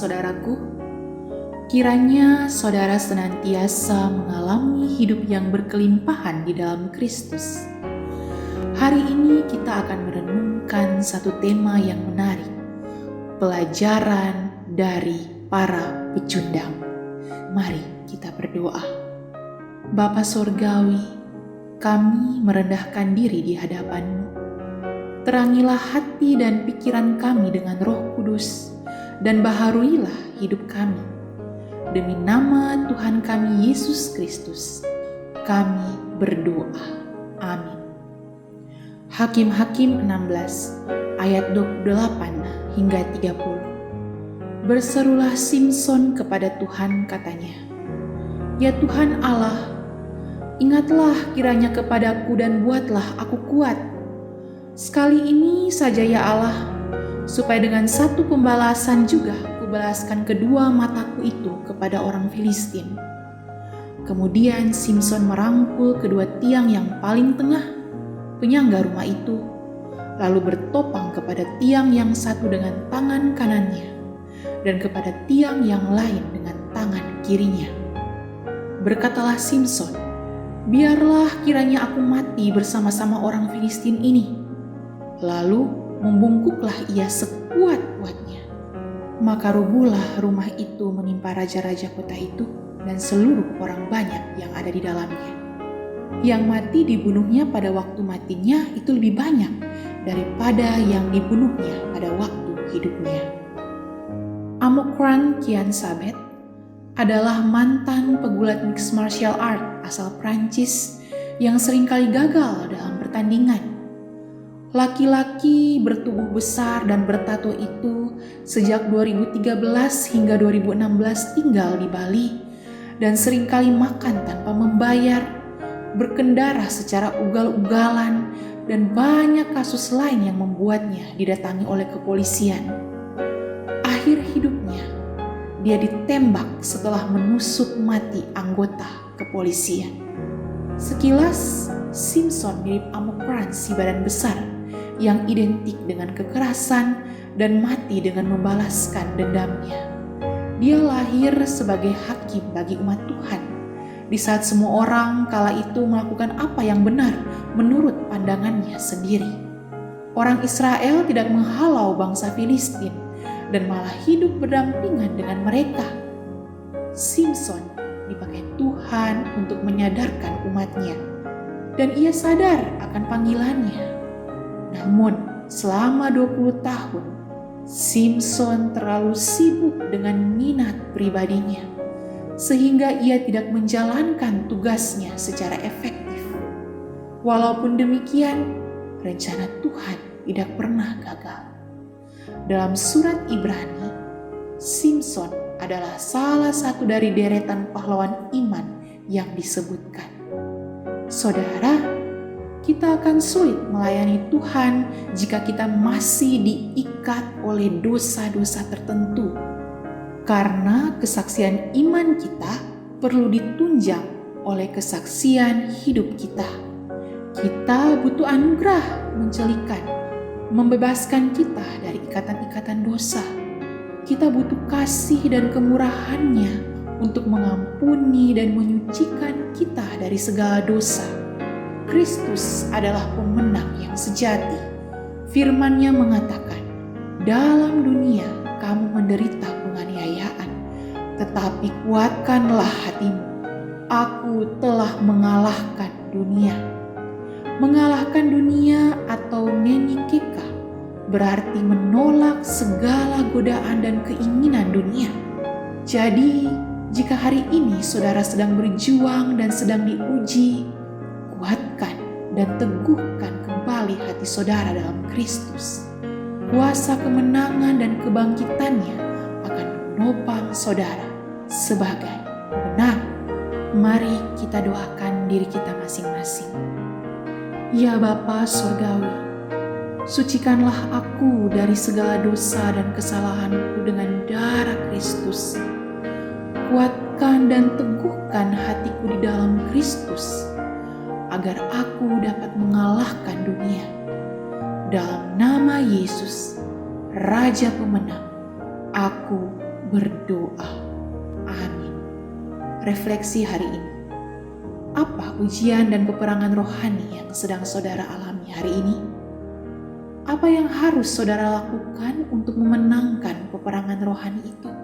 saudaraku, kiranya saudara senantiasa mengalami hidup yang berkelimpahan di dalam Kristus. Hari ini kita akan merenungkan satu tema yang menarik, pelajaran dari para pecundang. Mari kita berdoa. Bapa Sorgawi, kami merendahkan diri di hadapan-Mu. Terangilah hati dan pikiran kami dengan Roh Kudus, dan baharuilah hidup kami. Demi nama Tuhan kami Yesus Kristus, kami berdoa. Amin. Hakim-Hakim 16 ayat 28 hingga 30. Berserulah Simson kepada Tuhan, katanya, "Ya Tuhan Allah, ingatlah kiranya kepadaku dan buatlah aku kuat. Sekali ini saja ya Allah, supaya dengan satu pembalasan juga kubalaskan kedua mataku itu kepada orang Filistin." Kemudian Simson merangkul kedua tiang yang paling tengah, penyangga rumah itu, lalu bertopang kepada tiang yang satu dengan tangan kanannya, dan kepada tiang yang lain dengan tangan kirinya. Berkatalah Simson, "Biarlah kiranya aku mati bersama-sama orang Filistin ini." Lalu membungkuklah ia sekuat-kuatnya. Maka rubuhlah rumah itu menimpa raja-raja kota itu dan seluruh orang banyak yang ada di dalamnya. Yang mati dibunuhnya pada waktu matinya itu lebih banyak daripada yang dibunuhnya pada waktu hidupnya. Amokran Kiansabet adalah mantan pegulat mixed martial art asal Prancis yang seringkali gagal dalam pertandingan. Laki-laki bertubuh besar dan bertato itu sejak 2013 hingga 2016 tinggal di Bali dan seringkali makan tanpa membayar, berkendara secara ugal-ugalan, dan banyak kasus lain yang membuatnya didatangi oleh kepolisian. Akhir hidupnya, dia ditembak setelah menusuk mati anggota kepolisian. Sekilas, Simson mirip Amokran si badan besar yang identik dengan kekerasan dan mati dengan membalaskan dendamnya. Dia lahir sebagai hakim bagi umat Tuhan, di saat semua orang kala itu melakukan apa yang benar menurut pandangannya sendiri. Orang Israel tidak menghalau bangsa Filistin dan malah hidup berdampingan dengan mereka. Simson dipakai Tuhan untuk menyadarkan umatnya, dan ia sadar akan panggilannya. Namun selama 20 tahun, Simson terlalu sibuk dengan minat pribadinya, sehingga ia tidak menjalankan tugasnya secara efektif. Walaupun demikian, rencana Tuhan tidak pernah gagal. Dalam surat Ibrani, Simson adalah salah satu dari deretan pahlawan iman yang disebutkan. Saudara, kita akan sulit melayani Tuhan jika kita masih diikat oleh dosa-dosa tertentu. Karena kesaksian iman kita perlu ditunjang oleh kesaksian hidup kita. Kita butuh anugerah mencelikan, membebaskan kita dari ikatan-ikatan dosa. Kita butuh kasih dan kemurahan-Nya untuk mengampuni dan menyucikan kita dari segala dosa. Kristus adalah pemenang yang sejati. Firman-Nya mengatakan, "Dalam dunia kamu menderita penganiayaan, tetapi kuatkanlah hatimu. Aku telah mengalahkan dunia." Mengalahkan dunia atau menikeka berarti menolak segala godaan dan keinginan dunia. Jadi, jika hari ini saudara sedang berjuang dan sedang diuji, kuatkan dan teguhkan kembali hati saudara dalam Kristus. Kuasa kemenangan dan kebangkitannya akan menopang saudara sebagai pemenang. Mari kita doakan diri kita masing-masing. Ya Bapa Surgawi, sucikanlah aku dari segala dosa dan kesalahanku dengan darah Kristus. Kuatkan dan teguhkan hatiku di dalam Kristus, agar aku dapat mengalahkan dunia. Dalam nama Yesus, Raja Pemenang, aku berdoa. Amin. Refleksi hari ini. Apa ujian dan peperangan rohani yang sedang saudara alami hari ini? Apa yang harus saudara lakukan untuk memenangkan peperangan rohani itu?